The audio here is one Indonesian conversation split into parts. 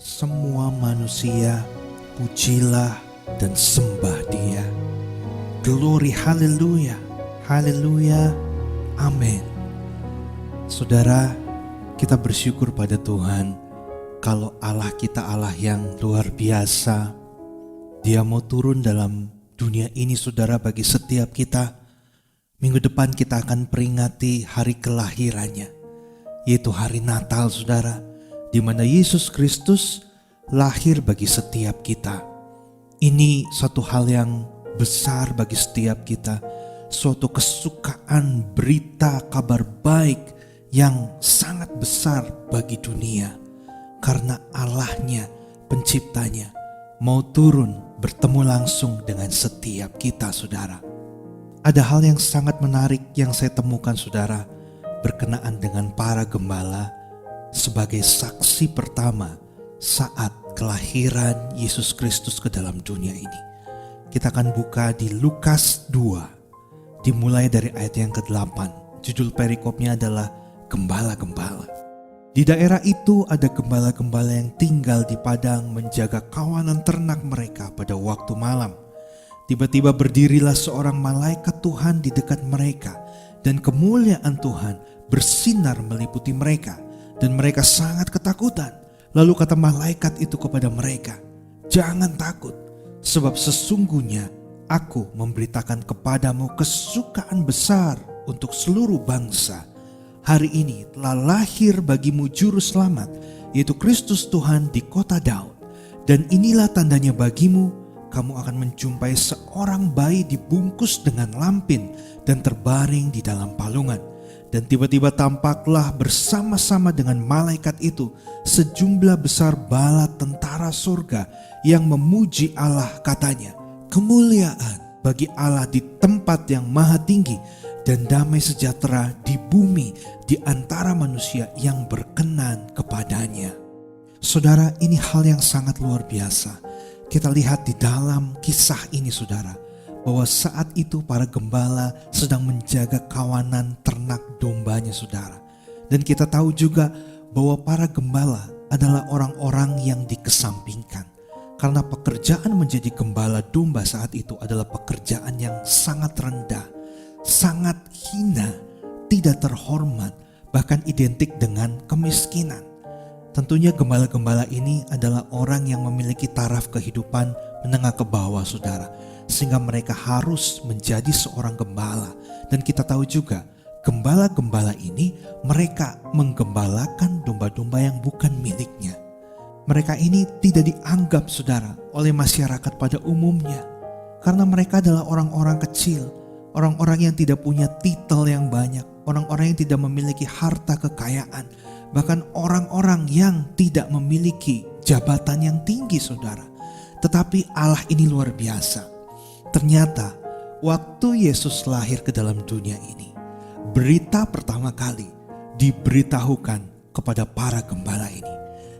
Semua manusia, pujilah dan sembah Dia. Glory, haleluya, haleluya, amin. Saudara, kita bersyukur pada Tuhan kalau Allah kita Allah yang luar biasa. Dia mau turun dalam dunia ini, saudara, bagi setiap kita. Minggu depan kita akan peringati hari kelahirannya, yaitu hari Natal, saudara, di mana Yesus Kristus lahir bagi setiap kita. Ini suatu hal yang besar bagi setiap kita, suatu kesukaan, berita, kabar baik yang sangat besar bagi dunia, karena Allahnya, penciptanya, mau turun bertemu langsung dengan setiap kita, saudara. Ada hal yang sangat menarik yang saya temukan, saudara, berkenaan dengan para gembala sebagai saksi pertama saat kelahiran Yesus Kristus ke dalam dunia ini. Kita akan buka di Lukas 2, dimulai dari ayat yang ke-8. Judul perikopnya adalah Gembala-Gembala. Di daerah itu ada gembala-gembala yang tinggal di padang menjaga kawanan ternak mereka pada waktu malam. Tiba-tiba berdirilah seorang malaikat Tuhan di dekat mereka, dan kemuliaan Tuhan bersinar meliputi mereka, dan mereka sangat ketakutan. Lalu kata malaikat itu kepada mereka, "Jangan takut, sebab sesungguhnya aku memberitakan kepadamu kesukaan besar untuk seluruh bangsa. Hari ini telah lahir bagimu juru selamat, yaitu Kristus Tuhan di kota Daud. Dan inilah tandanya bagimu, kamu akan menjumpai seorang bayi dibungkus dengan lampin dan terbaring di dalam palungan." Dan tiba-tiba tampaklah bersama-sama dengan malaikat itu sejumlah besar bala tentara surga yang memuji Allah, katanya, "Kemuliaan bagi Allah di tempat yang maha tinggi, dan damai sejahtera di bumi di antara manusia yang berkenan kepadanya." Saudara, ini hal yang sangat luar biasa. Kita lihat di dalam kisah ini, saudara, bahwa saat itu para gembala sedang menjaga kawanan ternak dombanya, saudara. Dan kita tahu juga bahwa para gembala adalah orang-orang yang dikesampingkan, karena pekerjaan menjadi gembala domba saat itu adalah pekerjaan yang sangat rendah, sangat hina, tidak terhormat, bahkan identik dengan kemiskinan. Tentunya gembala-gembala ini adalah orang yang memiliki taraf kehidupan menengah ke bawah, saudara, sehingga mereka harus menjadi seorang gembala. Dan kita tahu juga gembala-gembala ini mereka menggembalakan domba-domba yang bukan miliknya. Mereka ini tidak dianggap, saudara, oleh masyarakat pada umumnya, karena mereka adalah orang-orang kecil, orang-orang yang tidak punya titel yang banyak, orang-orang yang tidak memiliki harta kekayaan, bahkan orang-orang yang tidak memiliki jabatan yang tinggi, saudara. Tetapi Allah ini luar biasa. Ternyata waktu Yesus lahir ke dalam dunia ini, berita pertama kali diberitahukan kepada para gembala ini,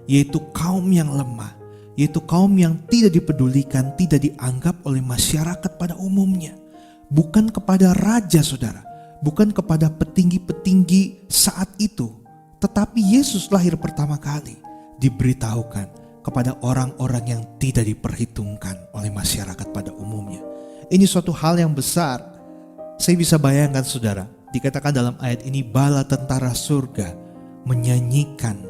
yaitu kaum yang lemah, yaitu kaum yang tidak dipedulikan, tidak dianggap oleh masyarakat pada umumnya. Bukan kepada raja, saudara, bukan kepada petinggi-petinggi saat itu, tetapi Yesus lahir pertama kali diberitahukan kepada orang-orang yang tidak diperhitungkan oleh masyarakat pada umumnya. Ini suatu hal yang besar. Saya bisa bayangkan, saudara, dikatakan dalam ayat ini, bala tentara surga menyanyikan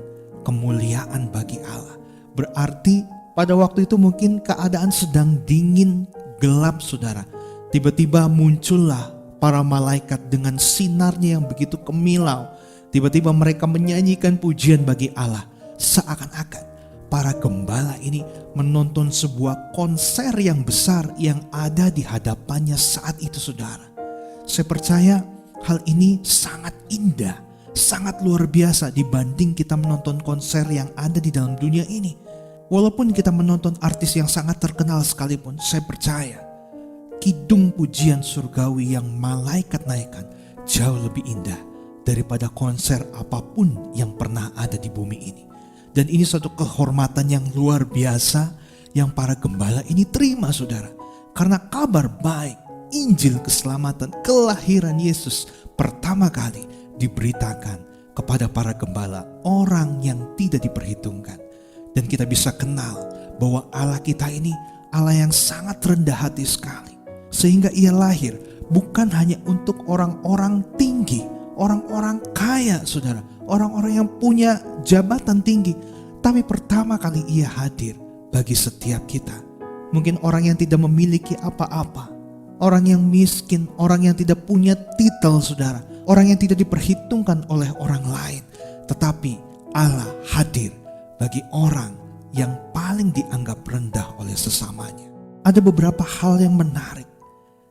kemuliaan bagi Allah. Berarti pada waktu itu mungkin keadaan sedang dingin, gelap, saudara. Tiba-tiba muncullah para malaikat dengan sinarnya yang begitu kemilau. Tiba-tiba mereka menyanyikan pujian bagi Allah. Seakan-akan para gembala ini menonton sebuah konser yang besar yang ada di hadapannya saat itu, saudara. Saya percaya hal ini sangat indah, sangat luar biasa dibanding kita menonton konser yang ada di dalam dunia ini. Walaupun kita menonton artis yang sangat terkenal sekalipun, saya percaya kidung pujian surgawi yang malaikat naikkan jauh lebih indah daripada konser apapun yang pernah ada di bumi ini. Dan ini suatu kehormatan yang luar biasa yang para gembala ini terima, saudara. Karena kabar baik, Injil keselamatan, kelahiran Yesus pertama kali diberitakan kepada para gembala, orang yang tidak diperhitungkan. Dan kita bisa kenal bahwa Allah kita ini Allah yang sangat rendah hati sekali. Sehingga ia lahir bukan hanya untuk orang-orang tinggi, orang-orang kaya saudara, orang-orang yang punya jabatan tinggi. Tapi pertama kali ia hadir bagi setiap kita. Mungkin orang yang tidak memiliki apa-apa, orang yang miskin, orang yang tidak punya titel saudara, orang yang tidak diperhitungkan oleh orang lain. Tetapi Allah hadir bagi orang yang paling dianggap rendah oleh sesamanya. Ada beberapa hal yang menarik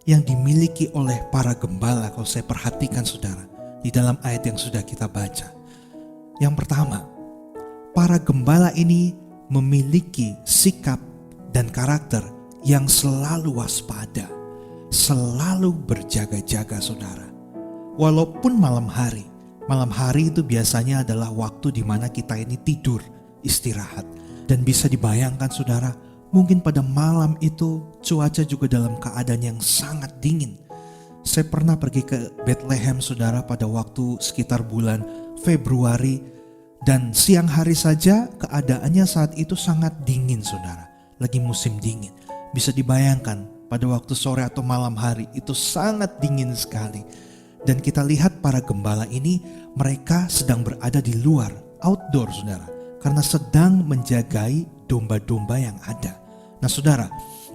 yang dimiliki oleh para gembala kalau saya perhatikan saudara di dalam ayat yang sudah kita baca. Yang pertama, para gembala ini memiliki sikap dan karakter yang selalu waspada, selalu berjaga-jaga saudara. Walaupun malam hari itu biasanya adalah waktu di mana kita ini tidur, istirahat. Dan bisa dibayangkan saudara, mungkin pada malam itu cuaca juga dalam keadaan yang sangat dingin. Saya pernah pergi ke Bethlehem saudara pada waktu sekitar bulan Februari. Dan siang hari saja keadaannya saat itu sangat dingin saudara. Lagi musim dingin. Bisa dibayangkan pada waktu sore atau malam hari itu sangat dingin sekali. Dan kita lihat para gembala ini mereka sedang berada di luar, outdoor saudara. Karena sedang menjagai domba-domba yang ada. Nah saudara,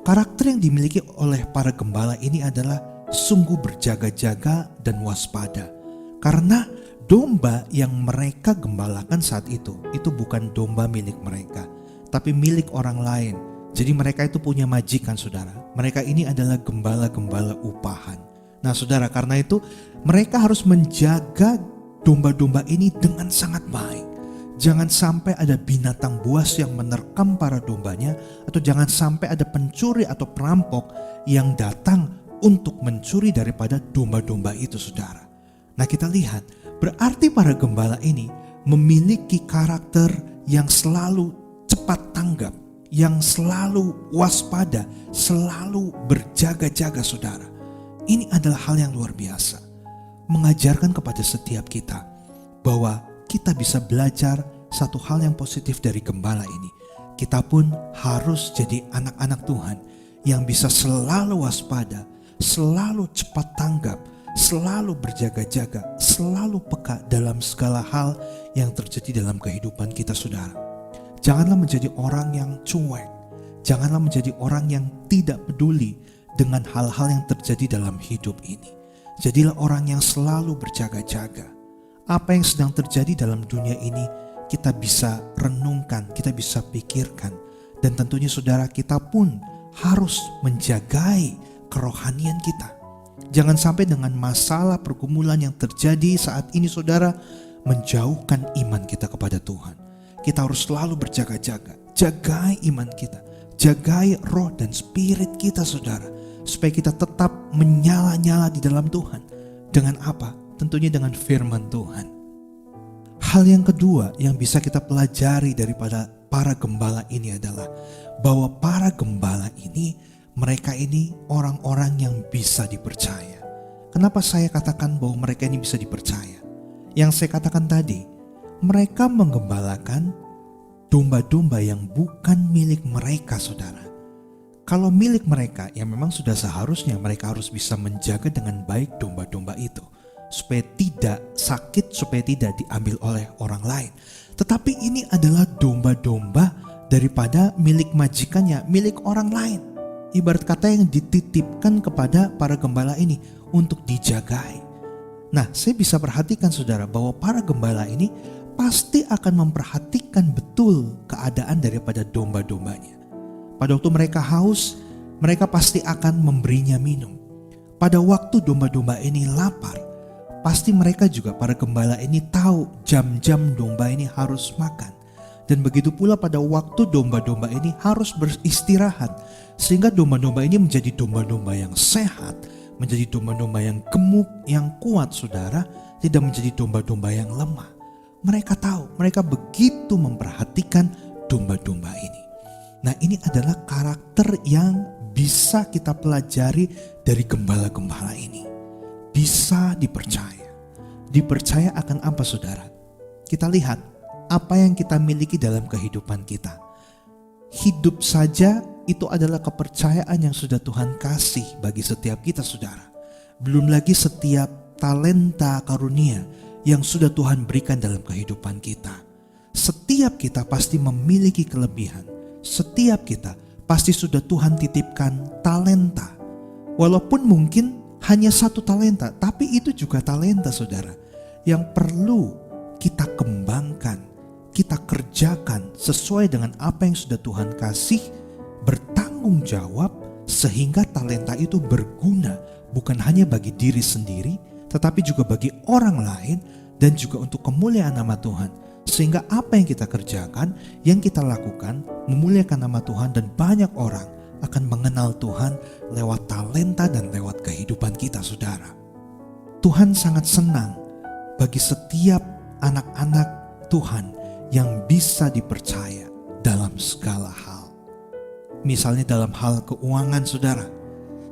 karakter yang dimiliki oleh para gembala ini adalah sungguh berjaga-jaga dan waspada. Karena domba yang mereka gembalakan saat itu bukan domba milik mereka, tapi milik orang lain. Jadi mereka itu punya majikan saudara. Mereka ini adalah gembala-gembala upahan. Nah saudara, karena itu mereka harus menjaga domba-domba ini dengan sangat baik. Jangan sampai ada binatang buas yang menerkam para dombanya, atau jangan sampai ada pencuri atau perampok yang datang untuk mencuri daripada domba-domba itu saudara. Nah kita lihat, berarti para gembala ini memiliki karakter yang selalu cepat tanggap, yang selalu waspada, selalu berjaga-jaga saudara. Ini adalah hal yang luar biasa, mengajarkan kepada setiap kita bahwa kita bisa belajar satu hal yang positif dari gembala ini. Kita pun harus jadi anak-anak Tuhan yang bisa selalu waspada, selalu cepat tanggap, selalu berjaga-jaga, selalu peka dalam segala hal yang terjadi dalam kehidupan kita saudara. Janganlah menjadi orang yang cuek, janganlah menjadi orang yang tidak peduli dengan hal-hal yang terjadi dalam hidup ini. Jadilah orang yang selalu berjaga-jaga. Apa yang sedang terjadi dalam dunia ini kita bisa renungkan, kita bisa pikirkan. Dan tentunya saudara, kita pun harus menjagai kerohanian kita. Jangan sampai dengan masalah pergumulan yang terjadi saat ini saudara menjauhkan iman kita kepada Tuhan. Kita harus selalu berjaga-jaga, jagai iman kita, jagai roh dan spirit kita saudara, supaya kita tetap menyala-nyala di dalam Tuhan. Dengan apa? Tentunya dengan firman Tuhan. Hal yang kedua yang bisa kita pelajari daripada para gembala ini adalah bahwa para gembala ini, mereka ini orang-orang yang bisa dipercaya. Kenapa saya katakan bahwa mereka ini bisa dipercaya? Yang saya katakan tadi, mereka menggembalakan domba-domba yang bukan milik mereka saudara. Kalau milik mereka, ya memang sudah seharusnya mereka harus bisa menjaga dengan baik domba-domba itu, supaya tidak sakit, supaya tidak diambil oleh orang lain. Tetapi ini adalah domba-domba daripada milik majikannya, milik orang lain. Ibarat kata yang dititipkan kepada para gembala ini untuk dijagai. Nah, saya bisa perhatikan saudara bahwa para gembala ini pasti akan memperhatikan betul keadaan daripada domba-dombanya. Pada waktu mereka haus, mereka pasti akan memberinya minum. Pada waktu domba-domba ini lapar, pasti mereka juga para gembala ini tahu jam-jam domba ini harus makan. Dan begitu pula pada waktu domba-domba ini harus beristirahat. Sehingga domba-domba ini menjadi domba-domba yang sehat, menjadi domba-domba yang gemuk, yang kuat saudara, tidak menjadi domba-domba yang lemah. Mereka tahu, mereka begitu memperhatikan domba-domba ini. Nah, ini adalah karakter yang bisa kita pelajari dari gembala-gembala ini. Bisa dipercaya. Dipercaya akan apa saudara? Kita lihat apa yang kita miliki dalam kehidupan kita. Hidup saja itu adalah kepercayaan yang sudah Tuhan kasih bagi setiap kita, saudara. Belum lagi setiap talenta karunia yang sudah Tuhan berikan dalam kehidupan kita. Setiap kita pasti memiliki kelebihan. Setiap kita pasti sudah Tuhan titipkan talenta. Walaupun mungkin hanya satu talenta, tapi itu juga talenta, saudara, yang perlu kita kembangkan, kita kerjakan sesuai dengan apa yang sudah Tuhan kasih, bertanggung jawab sehingga talenta itu berguna bukan hanya bagi diri sendiri, tetapi juga bagi orang lain dan juga untuk kemuliaan nama Tuhan. Sehingga apa yang kita kerjakan, yang kita lakukan memuliakan nama Tuhan dan banyak orang akan mengenal Tuhan lewat talenta dan lewat kehidupan kita, saudara. Tuhan sangat senang bagi setiap anak-anak Tuhan yang bisa dipercaya dalam segala hal. Misalnya dalam hal keuangan, saudara.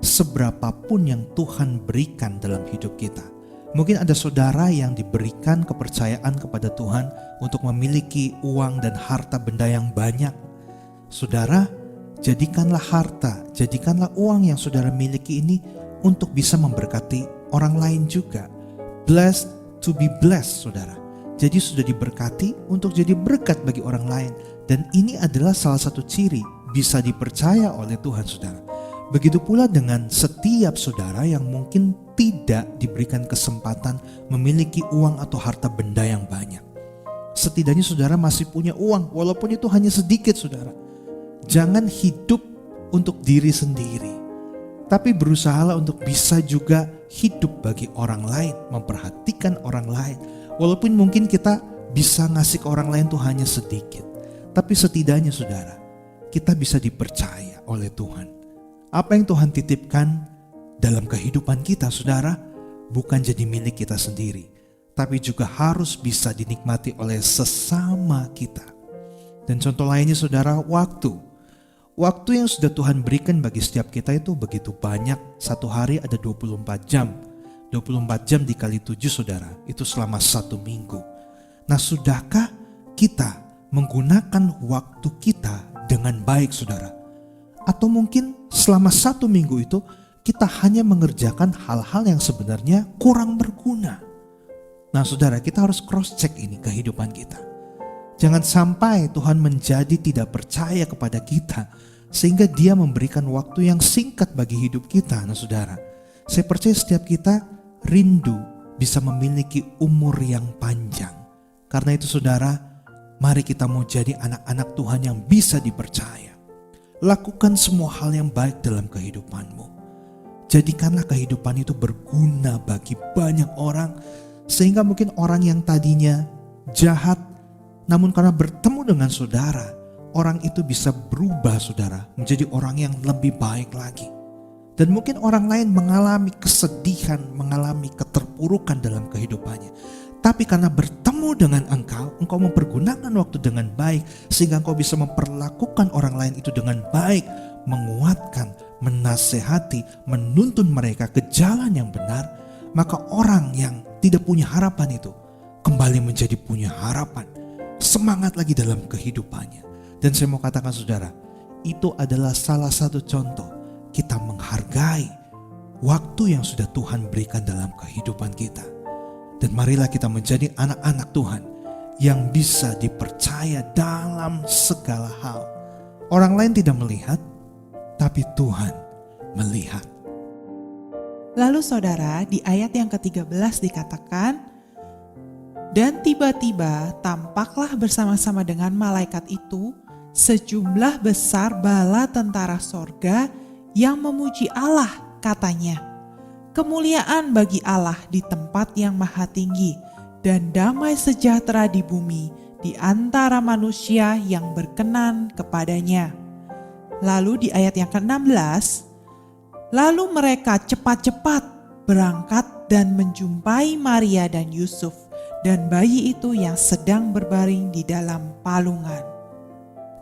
Seberapapun yang Tuhan berikan dalam hidup kita. Mungkin ada saudara yang diberikan kepercayaan kepada Tuhan untuk memiliki uang dan harta benda yang banyak. Saudara, jadikanlah harta, jadikanlah uang yang saudara miliki ini untuk bisa memberkati orang lain juga. Blessed to be blessed, saudara. Jadi sudah diberkati untuk jadi berkat bagi orang lain. Dan ini adalah salah satu ciri bisa dipercaya oleh Tuhan, saudara. Begitu pula dengan setiap saudara yang mungkin tidak diberikan kesempatan memiliki uang atau harta benda yang banyak. Setidaknya saudara masih punya uang, walaupun itu hanya sedikit, saudara. Jangan hidup untuk diri sendiri, tapi berusahalah untuk bisa juga hidup bagi orang lain, memperhatikan orang lain. Walaupun mungkin kita bisa ngasih ke orang lain tuh hanya sedikit, tapi setidaknya saudara, kita bisa dipercaya oleh Tuhan. Apa yang Tuhan titipkan dalam kehidupan kita, saudara, bukan jadi milik kita sendiri, tapi juga harus bisa dinikmati oleh sesama kita. Dan contoh lainnya, saudara, waktu. Waktu yang sudah Tuhan berikan bagi setiap kita itu begitu banyak. Satu hari ada 24 jam. 24 jam dikali 7, saudara, itu selama 1 minggu. Nah, sudahkah kita menggunakan waktu kita dengan baik, saudara? Atau mungkin selama 1 minggu itu kita hanya mengerjakan hal-hal yang sebenarnya kurang berguna. Nah, saudara, kita harus cross check ini kehidupan kita. Jangan sampai Tuhan menjadi tidak percaya kepada kita sehingga Dia memberikan waktu yang singkat bagi hidup kita. Nah, saudara, saya percaya setiap kita rindu bisa memiliki umur yang panjang. Karena itu, saudara, mari kita mau jadi anak-anak Tuhan yang bisa dipercaya. Lakukan semua hal yang baik dalam kehidupanmu. Jadikanlah kehidupan itu berguna bagi banyak orang, sehingga mungkin orang yang tadinya jahat, namun karena bertemu dengan saudara, orang itu bisa berubah, saudara, menjadi orang yang lebih baik lagi. Dan mungkin orang lain mengalami kesedihan, mengalami keterpurukan dalam kehidupannya. Tapi karena bertemu dengan engkau mempergunakan waktu dengan baik, sehingga engkau bisa memperlakukan orang lain itu dengan baik, menguatkan, menasehati, menuntun mereka ke jalan yang benar, maka orang yang tidak punya harapan itu kembali menjadi punya harapan, semangat lagi dalam kehidupannya. Dan saya mau katakan, saudara, itu adalah salah satu contoh kita menghargai waktu yang sudah Tuhan berikan dalam kehidupan kita. Dan marilah kita menjadi anak-anak Tuhan yang bisa dipercaya dalam segala hal. Orang lain tidak melihat, tapi Tuhan melihat. Lalu saudara, di ayat yang ke-13 dikatakan, dan tiba-tiba tampaklah bersama-sama dengan malaikat itu sejumlah besar bala tentara sorga yang memuji Allah, katanya, kemuliaan bagi Allah di tempat yang maha tinggi dan damai sejahtera di bumi di antara manusia yang berkenan kepadanya. Lalu di ayat yang ke-16, lalu mereka cepat-cepat berangkat dan menjumpai Maria dan Yusuf dan bayi itu yang sedang berbaring di dalam palungan.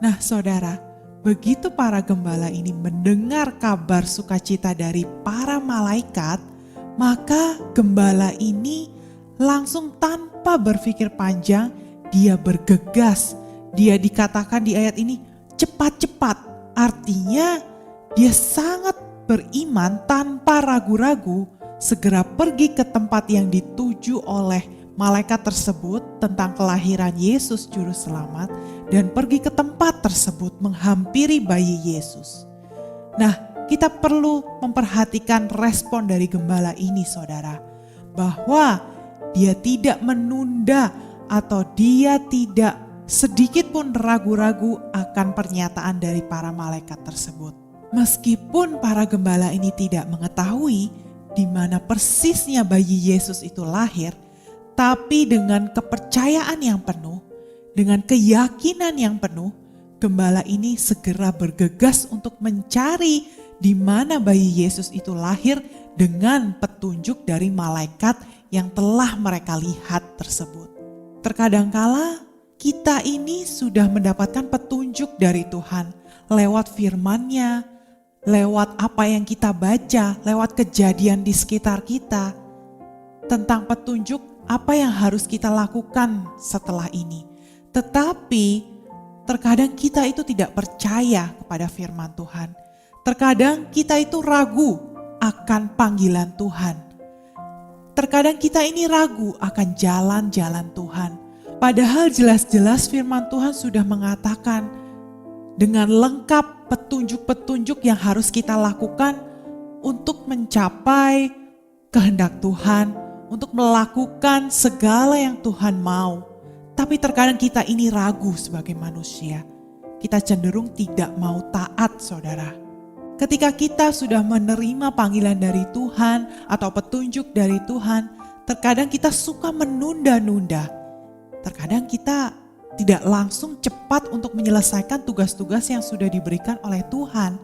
Nah, saudara, begitu para gembala ini mendengar kabar sukacita dari para malaikat, maka gembala ini langsung tanpa berpikir panjang, dia bergegas. Dia dikatakan di ayat ini cepat-cepat. Artinya dia sangat beriman tanpa ragu-ragu segera pergi ke tempat yang dituju oleh malaikat tersebut tentang kelahiran Yesus Juru Selamat dan pergi ke tempat tersebut menghampiri bayi Yesus. Nah, kita perlu memperhatikan respon dari gembala ini, saudara, bahwa dia tidak menunda atau dia tidak sedikit pun ragu-ragu akan pernyataan dari para malaikat tersebut. Meskipun para gembala ini tidak mengetahui di mana persisnya bayi Yesus itu lahir, tapi dengan kepercayaan yang penuh, dengan keyakinan yang penuh, gembala ini segera bergegas untuk mencari di mana bayi Yesus itu lahir dengan petunjuk dari malaikat yang telah mereka lihat tersebut. Terkadangkala kita ini sudah mendapatkan petunjuk dari Tuhan lewat firman-Nya, lewat apa yang kita baca, lewat kejadian di sekitar kita, tentang petunjuk apa yang harus kita lakukan setelah ini. Tetapi terkadang kita itu tidak percaya kepada firman Tuhan. Terkadang kita itu ragu akan panggilan Tuhan. Terkadang kita ini ragu akan jalan-jalan Tuhan. Padahal jelas-jelas firman Tuhan sudah mengatakan dengan lengkap petunjuk-petunjuk yang harus kita lakukan untuk mencapai kehendak Tuhan, untuk melakukan segala yang Tuhan mau. Tapi terkadang kita ini ragu sebagai manusia. Kita cenderung tidak mau taat, saudara. Ketika kita sudah menerima panggilan dari Tuhan atau petunjuk dari Tuhan, terkadang kita suka menunda-nunda. Terkadang kita tidak langsung cepat untuk menyelesaikan tugas-tugas yang sudah diberikan oleh Tuhan.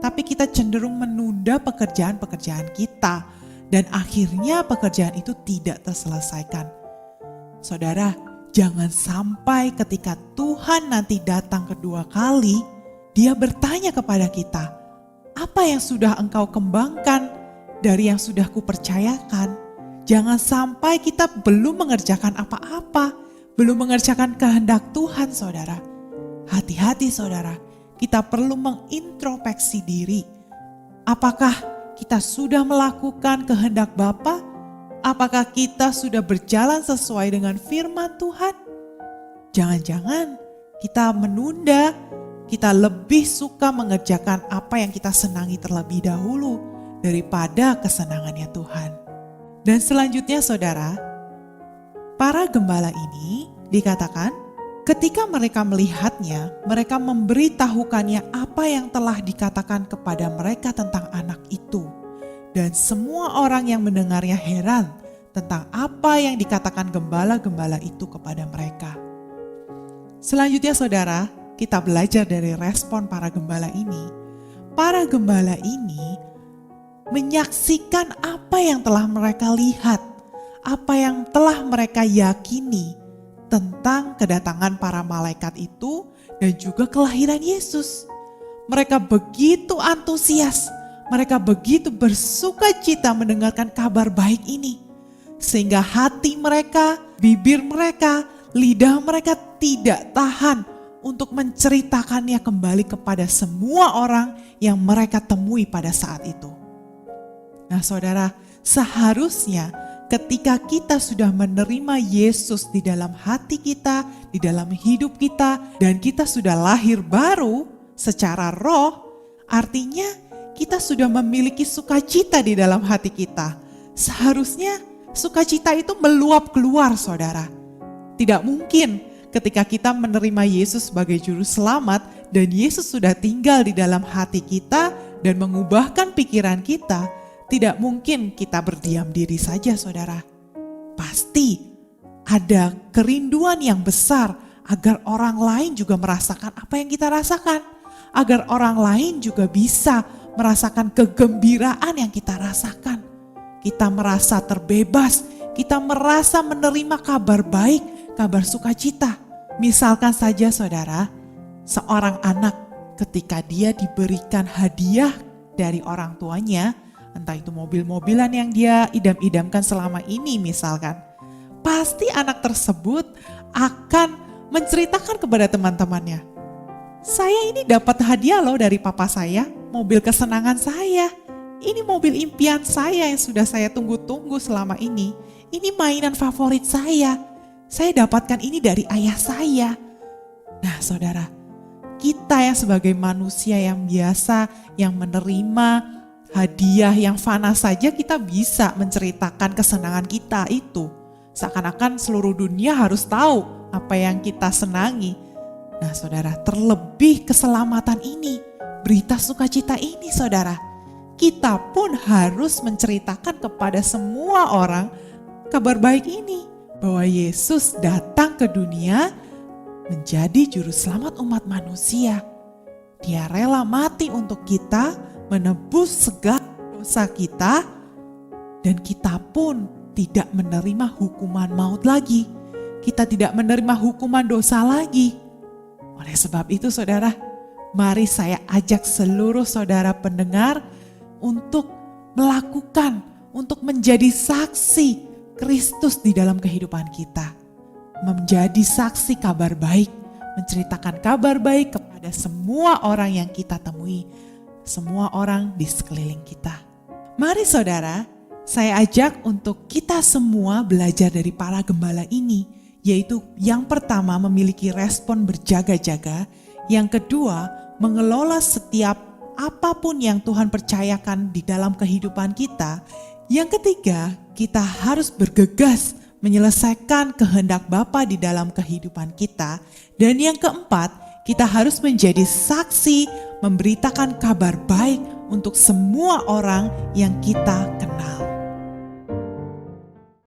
Tapi kita cenderung menunda pekerjaan-pekerjaan kita. Dan akhirnya pekerjaan itu tidak terselesaikan. Saudara, jangan sampai ketika Tuhan nanti datang kedua kali, Dia bertanya kepada kita, apa yang sudah engkau kembangkan dari yang sudah kupercayakan? Jangan sampai kita belum mengerjakan apa-apa, belum mengerjakan kehendak Tuhan, saudara. Hati-hati, saudara. Kita perlu mengintrospeksi diri. Apakah kita sudah melakukan kehendak Bapa? Apakah kita sudah berjalan sesuai dengan firman Tuhan? Jangan-jangan kita menunda, kita lebih suka mengerjakan apa yang kita senangi terlebih dahulu daripada kesenangannya Tuhan. Dan selanjutnya, saudara, para gembala ini dikatakan ketika mereka melihatnya, mereka memberitahukannya apa yang telah dikatakan kepada mereka tentang anak itu. Dan semua orang yang mendengarnya heran tentang apa yang dikatakan gembala-gembala itu kepada mereka. Selanjutnya, saudara, kita belajar dari respon para gembala ini. Para gembala ini menyaksikan apa yang telah mereka lihat, apa yang telah mereka yakini tentang kedatangan para malaikat itu dan juga kelahiran Yesus. Mereka begitu antusias, mereka begitu bersuka cita mendengarkan kabar baik ini. Sehingga hati mereka, bibir mereka, lidah mereka tidak tahan untuk menceritakannya kembali kepada semua orang yang mereka temui pada saat itu. Nah, saudara, seharusnya ketika kita sudah menerima Yesus di dalam hati kita, di dalam hidup kita, dan kita sudah lahir baru secara roh, artinya kita sudah memiliki sukacita di dalam hati kita. Seharusnya sukacita itu meluap keluar, saudara. Tidak mungkin ketika kita menerima Yesus sebagai juru selamat dan Yesus sudah tinggal di dalam hati kita dan mengubahkan pikiran kita, tidak mungkin kita berdiam diri saja, saudara. Pasti ada kerinduan yang besar agar orang lain juga merasakan apa yang kita rasakan. Agar orang lain juga bisa merasakan kegembiraan yang kita rasakan. Kita merasa terbebas, kita merasa menerima kabar baik, kabar sukacita. Misalkan saja, saudara, seorang anak ketika dia diberikan hadiah dari orang tuanya, entah itu mobil-mobilan yang dia idam-idamkan selama ini misalkan, pasti anak tersebut akan menceritakan kepada teman-temannya, saya ini dapat hadiah loh dari papa saya, mobil kesenangan saya. Ini mobil impian saya yang sudah saya tunggu-tunggu selama ini. Ini mainan favorit saya. Saya dapatkan ini dari ayah saya. Nah saudara, kita yang sebagai manusia yang biasa, yang menerima hadiah yang fana saja, kita bisa menceritakan kesenangan kita itu. Seakan-akan seluruh dunia harus tahu apa yang kita senangi. Nah saudara, terlebih keselamatan ini, berita sukacita ini saudara, kita pun harus menceritakan kepada semua orang kabar baik ini, bahwa Yesus datang ke dunia menjadi juru selamat umat manusia. Dia rela mati untuk kita, menebus segala dosa kita, dan kita pun tidak menerima hukuman maut lagi. Kita tidak menerima hukuman dosa lagi. Oleh sebab itu saudara, mari saya ajak seluruh saudara pendengar untuk melakukan, untuk menjadi saksi Kristus di dalam kehidupan kita. Menjadi saksi kabar baik, menceritakan kabar baik kepada semua orang yang kita temui, semua orang di sekeliling kita. Mari saudara, saya ajak untuk kita semua belajar dari para gembala ini, yaitu yang pertama memiliki respon berjaga-jaga, yang kedua mengelola setiap apapun yang Tuhan percayakan di dalam kehidupan kita, yang ketiga kita harus bergegas menyelesaikan kehendak Bapa di dalam kehidupan kita, dan yang keempat kita harus menjadi saksi memberitakan kabar baik untuk semua orang yang kita kenal.